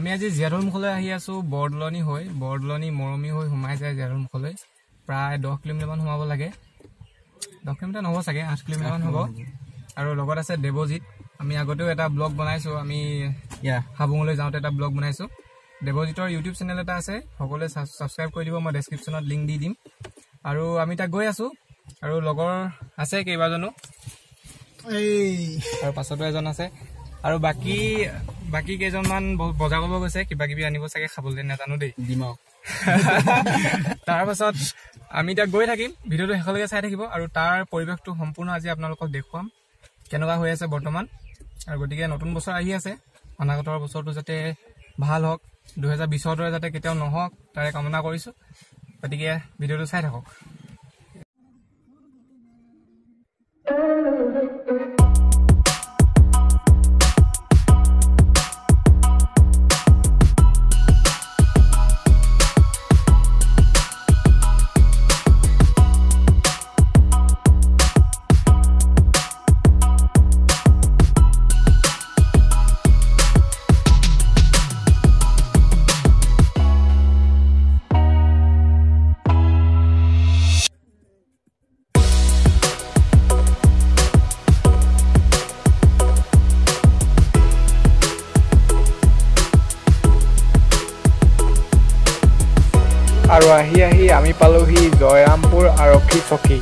আমি আজি জিয়াদল মুখলৈ আহি আছো বৰদলনি হৈ বৰদলনি মৰমি হৈ সোমাই যায় জিয়াদল মুখলৈ প্ৰায় 10 কিলোমিটাৰ মান সোমাব লাগে 10 কিলোমিটাৰ নহব চাগে 8 কিলোমিটাৰ মান হ'ব আৰু লগত আছে দেৱজিত আমি আগতেও এটা ব্লগ বনাইছো আমি হাবুঙলৈ যাওঁতে এটা ব্লগ বনাইছো দেৱজিতৰ ইউটিউব চেনেল এটা আছে সকলোৱে সাবস্ক্ৰাইব কৰি দিব মই ডেসক্ৰিপচনত লিংক দি দিম আৰু আমি তাক গৈ আছো আৰু লগৰ আছে কেইবাজনো আৰু পাছতো এজন আছে আৰু বাকি কেইজনমান বজাৰ কৰিব গৈছে কিবা কিবি আনিব চাগে খাবলৈ নাজানো দেই দিমাক তাৰ পাছত আমি তাক গৈ থাকিম ভিডিওটো শেষলৈকে চাই থাকিব আৰু তাৰ পৰিৱেশটো সম্পূৰ্ণ আজি আপোনালোকক দেখুৱাম কেনেকুৱা হৈ আছে বৰ্তমান আৰু গতিকে নতুন বছৰ আহি আছে অনাগতৰ বছৰটো যাতে ভাল হওক 2020 দৰে যাতে কেতিয়াও নহওক তাৰে কামনা কৰিছো গতিকে ভিডিওটো চাই থাকক আৰু আহি আমি পালোহি জয়ৰামপুৰ আৰক্ষী চকী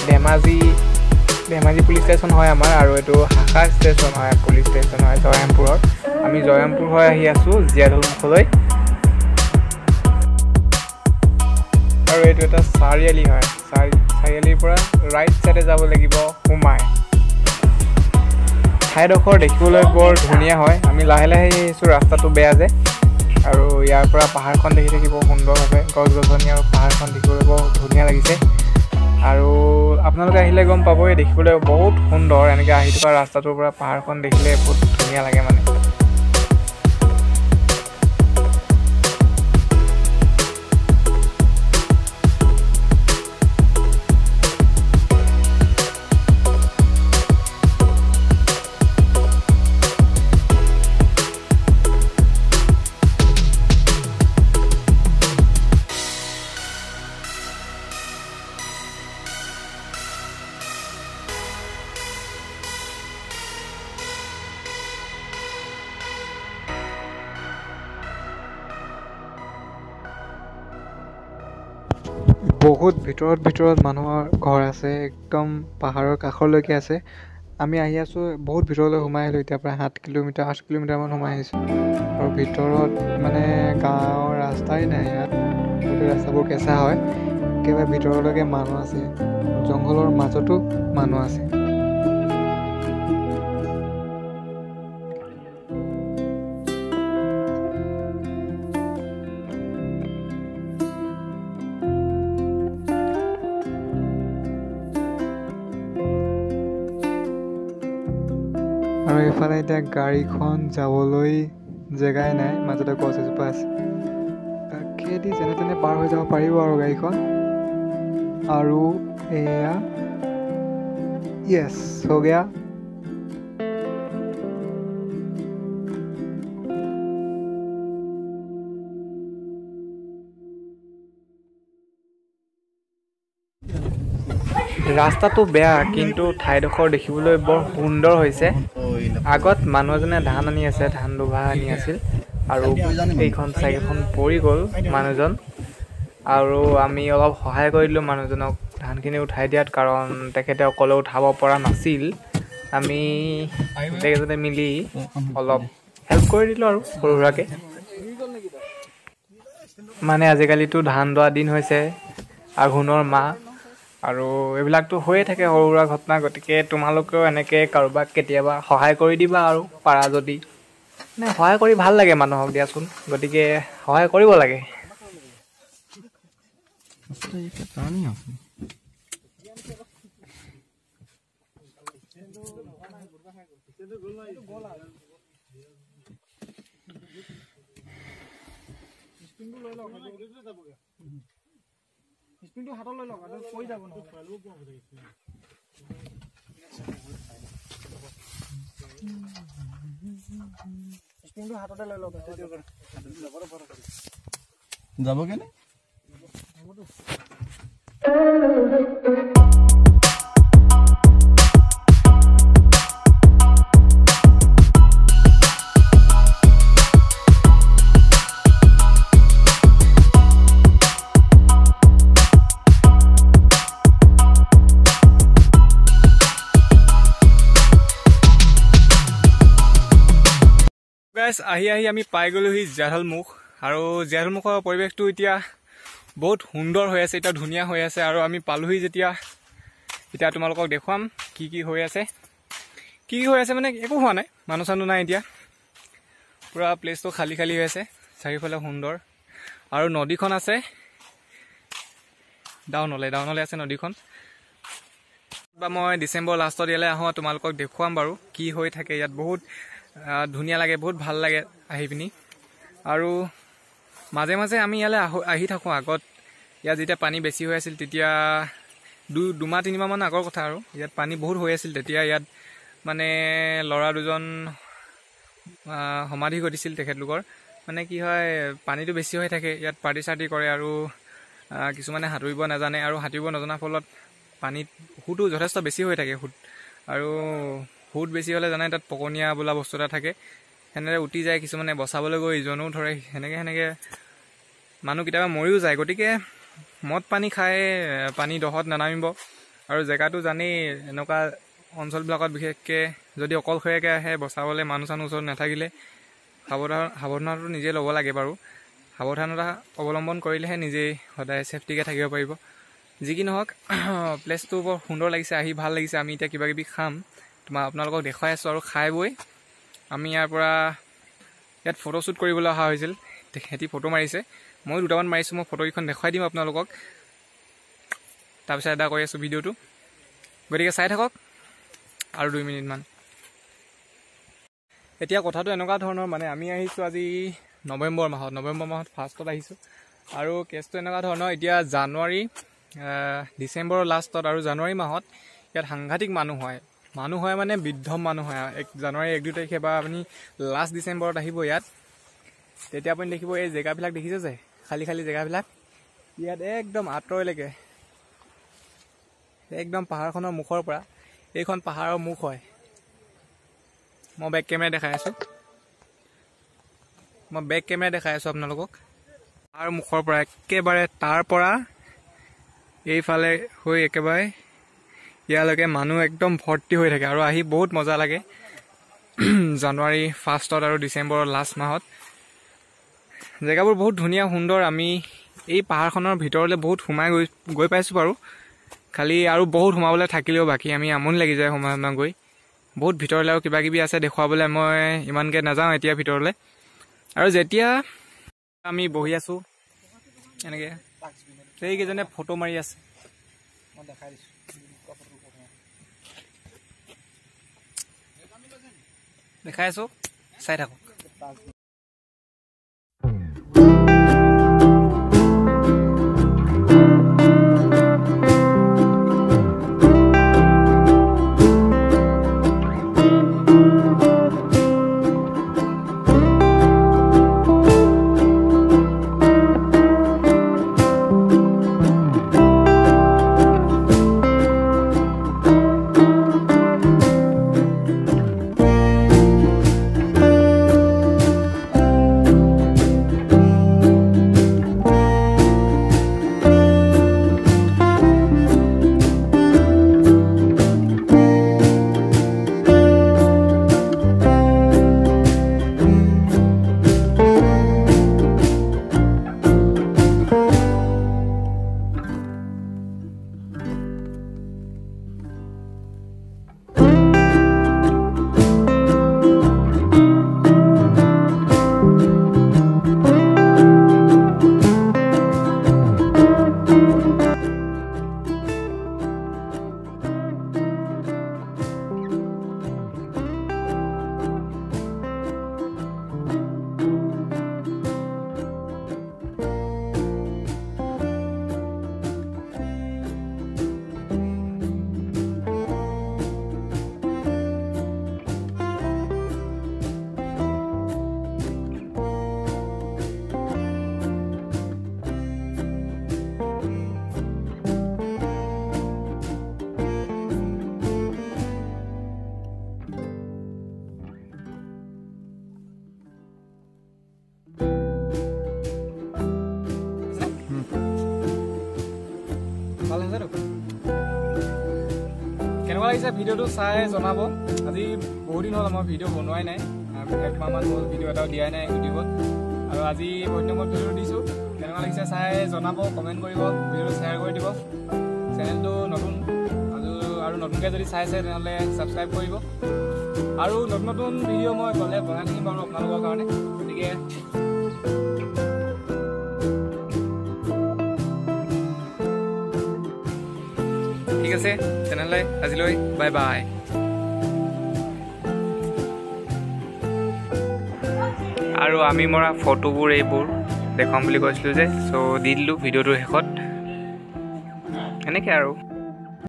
ধেমাজি পুলিচ ষ্টেচন হয় আমাৰ আৰু এটো হাকা ষ্টেচন হয় পুলিচ ষ্টেচন হয় জয়ৰামপুৰৰ আমি জয়ৰামপুৰ হৈ আহি আছো জিয়াদল মুখলৈ আৰু এটো এটা চাৰিআলি হয় চাৰিআলিৰ পৰা ৰাইট সাইডে যাব লাগিব সোমাই ঠাইডোখৰ দেখিবলৈ বৰ ধুনীয়া হয় আমি লাহে লাহে আহিছো ৰাস্তাটো বেয়া যে আৰু ইয়াৰ পৰা পাহাৰখন দেখি থাকিব সুন্দৰভাৱে গছ-গছনি আৰু পাহাৰখন দেখিবলৈ বৰ ধুনীয়া লাগিছে আৰু আপোনালোকে আহিলে গম পাবই দেখিবলৈ বহুত সুন্দৰ এনেকৈ আহি থকা ৰাস্তাটোৰ পৰা পাহাৰখন দেখিলে বহুত ধুনীয়া লাগে মানে বহুত ভিতৰত মানুহৰ ঘৰ আছে একদম পাহাৰৰ কাষলৈকে আছে আমি আহি আছো বহুত ভিতৰলৈ সোমাই আহিলো এতিয়া প্ৰায় 8 কিলোমিটাৰ মান সোমাই আহিছো আৰু ভিতৰত মানে গাঁৱৰ ৰাস্তাই নাই ইয়াত ৰাস্তাবোৰ কেঁচা হয় একেবাৰে ভিতৰলৈকে মানুহ আছে জংঘলৰ মাজতো মানুহ আছে আৰু এফালে এতিয়া গাড়ীখন যাবলৈ জেগাই নাই মাজতে গছ এজোপা আছে তাকেদি যেনে তেনে পাৰ হৈ যাব পাৰিব আৰু গাড়ীখন আৰু এয়া য়েছ হৈ গয়া ৰাস্তাটো বেয়া কিন্তু ঠাইডোখৰ দেখিবলৈ বৰ সুন্দৰ হৈছে আগত মানুহ এজনে ধান আনি আছে ধান দুভা আনি আছিল আৰু এইখন চাইকেলখন পৰি গ'ল মানুহজন আৰু আমি অলপ সহায় কৰিলো মানুহজনক ধানখিনি উঠাই দিয়াত কাৰণ তেখেতে অকলে উঠাব পৰা নাছিল আমি তেখেতে মিলি অলপ হেল্প কৰি দিলো আৰু সৰুৰাকে মানে আজিকালিতো ধান দোৱা দিন হৈছে আঘোণৰ মাহ আৰু এইবিলাকতো হৈয়ে থাকে সৰুৰা ঘটনা গতিকে তোমালোকেও এনেকৈ কাৰোবাক কেতিয়াবা সহায় কৰি দিবা আৰু পাৰা যদি মানে সহায় কৰি ভাল লাগে মানুহক দিয়াচোন গতিকে সহায় কৰিব লাগে স্পিনটো হাতলৈ লগ আৰু পৰি যাব ন স্প্ৰিংটো হাততে লৈ লওক যাব কেনে আহি আমি পাই গ'লোহি জীয়াঢলমুখ আৰু জীয়াঢলমুখৰ পৰিৱেশটো এতিয়া বহুত সুন্দৰ হৈ আছে এতিয়া ধুনীয়া হৈ আছে আৰু আমি পালোহি যেতিয়া এতিয়া তোমালোকক দেখুৱাম কি হৈ আছে মানে একো হোৱা নাই মানুহ চানুহ নাই এতিয়া পুৰা প্লেচটো খালী হৈ আছে চাৰিওফালে সুন্দৰ আৰু নদীখন আছে ডাউনলে আছে নদীখন বা মই ডিচেম্বৰ লাষ্টত ইয়ালৈ আহোঁ তোমালোকক দেখুৱাম বাৰু কি হৈ থাকে ইয়াত বহুত ধুনীয়া লাগে বহুত ভাল লাগে আহি পিনি আৰু মাজে মাজে আমি ইয়ালৈ আহি থাকোঁ আগত ইয়াত যেতিয়া পানী বেছি হৈ আছিল তেতিয়া দুমাহ তিনিমাহমান আগৰ কথা আৰু ইয়াত পানী বহুত হৈ আছিল তেতিয়া ইয়াত মানে ল'ৰা দুজন সমাধি ঘটিছিল তেখেতলোকৰ মানে কি হয় পানীটো বেছি হৈ থাকে ইয়াত পাৰ্টি চাৰ্টি কৰে আৰু কিছুমানে সাঁতুৰিব নাজানে আৰু সাঁতুৰিব নজনাৰ ফলত পানীত সুতো যথেষ্ট বেছি হৈ থাকে আৰু সুত বেছি হ'লে জানে তাত পকনীয়া বোলা বস্তু এটা থাকে সেনেদৰে উটি যায় কিছুমানে বচাবলৈ গৈ ইজনো ধৰে সেনেকৈ মানুহ কেতিয়াবা মৰিও যায় গতিকে মদ পানী খাই পানী দহত নানামিব আৰু জেগাটো জানেই এনেকুৱা অঞ্চলবিলাকত বিশেষকৈ যদি অকলশৰীয়াকৈ আহে বচাবলৈ মানুহ চানুহ ওচৰত নাথাকিলে সাৱধানতাটো নিজে ল'ব লাগে বাৰু সাৱধানতা অৱলম্বন কৰিলেহে নিজেই সদায় ছেফটিকৈ থাকিব পাৰিব যি কি নহওক প্লেচটো বৰ সুন্দৰ লাগিছে আহি ভাল লাগিছে আমি এতিয়া কিবাকিবি খাম আপোনালোকক দেখুৱাই আছোঁ আৰু খাই বৈ আমি ইয়াৰ পৰা ইয়াত ফটোশ্বুট কৰিবলৈ অহা হৈছিল সিহঁতি ফটো মাৰিছে মই দুটামান মাৰিছোঁ মই ফটোকেইখন দেখুৱাই দিম আপোনালোকক তাৰপিছত এটা কৰি আছোঁ ভিডিঅ'টো গতিকে চাই থাকক আৰু 2 মিনিটমান এতিয়া কথাটো এনেকুৱা ধৰণৰ মানে আমি আহিছোঁ আজি নৱেম্বৰ মাহত ফাৰ্ষ্টত আহিছোঁ আৰু কেছটো এনেকুৱা ধৰণৰ এতিয়া জানুৱাৰী ডিচেম্বৰৰ লাষ্টত আৰু জানুৱাৰী মাহত ইয়াত সাংঘাতিক মানুহ হয় মানে বৃদ্ধম মানুহ হয় জানুৱাৰী 1-2 তাৰিখে বা আপুনি লাষ্ট ডিচেম্বৰত আহিব ইয়াত তেতিয়া আপুনি দেখিব এই জেগাবিলাক দেখিছে যে খালী জেগাবিলাক ইয়াত একদম আঁতৰলৈকে একদম পাহাৰখনৰ মুখৰ পৰা এইখন পাহাৰৰ মুখ হয় মই বেক কেমেৰা দেখাই আছোঁ আপোনালোকক পাহাৰৰ মুখৰ পৰা একেবাৰে তাৰ পৰা এইফালে হৈ একেবাৰে ইয়ালৈকে মানুহ একদম ভৰ্তি হৈ থাকে আৰু আহি বহুত মজা লাগে জানুৱাৰী ফাৰ্ষ্টত আৰু ডিচেম্বৰৰ লাষ্ট মাহত জেগাবোৰ বহুত ধুনীয়া সুন্দৰ আমি এই পাহাৰখনৰ ভিতৰলৈ বহুত সোমাই গৈ পাইছোঁ বাৰু খালি আৰু বহুত সোমাবলৈ থাকিলেও বাকী আমি আমনি লাগি যায় সোমাই গৈ বহুত ভিতৰলৈ আৰু কিবাকিবি আছে দেখুৱাবলৈ মই ইমানকৈ নাযাওঁ এতিয়া ভিতৰলৈ আৰু যেতিয়া আমি বহি আছোঁ এনেকৈ সেইকেইজনে ফটো মাৰি আছে মই দেখাই দিছোঁ দেখাই আছোঁ চাই থাকক ভাল হৈছেতো কেনেকুৱা লাগিছে ভিডিঅ'টো চাই জনাব আজি বহুত দিন হ'ল মই ভিডিঅ' বনোৱাই নাই একমাহমান হ'ল ভিডিঅ' এটাও দিয়াই নাই ইউটিউবত আৰু আজি বহুত দিনৰ মূৰত ভিডিঅ' দিছোঁ কেনেকুৱা লাগিছে চাই জনাব কমেণ্ট কৰিব ভিডিঅ'টো শ্বেয়াৰ কৰি দিব চেনেলটো নতুন আৰু নতুনকৈ যদি চাইছে তেনেহ'লে ছাবস্ক্ৰাইব কৰিব আৰু নতুন নতুন ভিডিঅ' মই গ'লে বনাই থাকিম বাৰু আপোনালোকৰ কাৰণে গতিকে ঠিক আছে তেনেহ'লে আজিলৈ বাই বাই আৰু আমি মৰা ফটোবোৰ এইবোৰ দেখুৱাম বুলি কৈছিলোঁ যে চ' দি দিলোঁ ভিডিঅ'টোৰ শেষত এনেকৈ আৰু